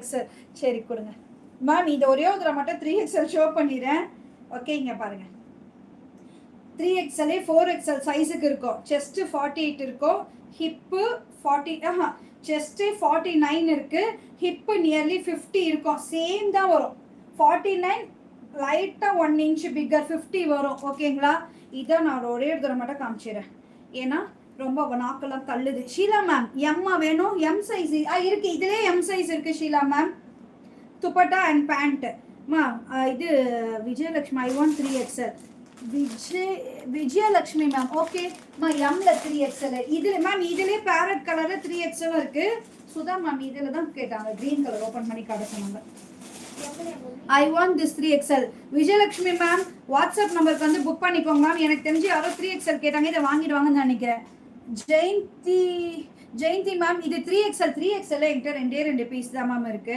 XL சரி கொடுங்க ma'am. இது ஒரே ஒரு தடவை மட்டும் 3XL ஷோ பண்ணிடுறேன். ஓகே, இங்கே பாருங்க. 3XL 4XL சைஸுக்கு இருக்கும். செஸ்ட் 48 இருக்கும், ஹிப்பு 40 செஸ்ட் 49 இருக்கு, ஹிப்பு நியர்லி 50 இருக்கும். சேம் தான் வரும். 49 லைட்டாக 1 inch பிக்கர், 50 வரும். ஓகேங்களா? இதை நான் ஒரே ஒரு தடவை மட்டும் காமிச்சிடுறேன், ஏன்னா ரொம்ப நாக்கெல்லாம் தள்ளுது. ஷீலா மேம் எம்மா வேணும்? எம் சைஸ் இருக்கு, இதுலேயே எம் சைஸ் இருக்கு Sheela ma'am. Dupatta and pant ma'am. இது Vijayalakshmi, I want 3XL. Vijayalakshmi ma'am. Okay மா, எம்ல 3XL. இதுல மேம் இதுலேயே பேரட் கலர்ல 3XL இருக்கு. சுதா மேம் இதில் தான் கேட்டாங்க, க்ரீன் கலர் ஓப்பன் பண்ணி காட்ட சொன்னாங்க. I want this 3XL. Vijayalakshmi ma'am WhatsApp நம்பருக்கு வந்து புக் பண்ணிக்கோங்க மேம். எனக்கு தெரிஞ்சு யாரோ 3XL கேட்டாங்க, இதை வாங்கிடுவாங்கன்னு நினைக்கிறேன். ஜெயந்தி மேம் இது 3XL. 3XL என்கிட்ட 2 பீஸ் தான் மேம் இருக்கு.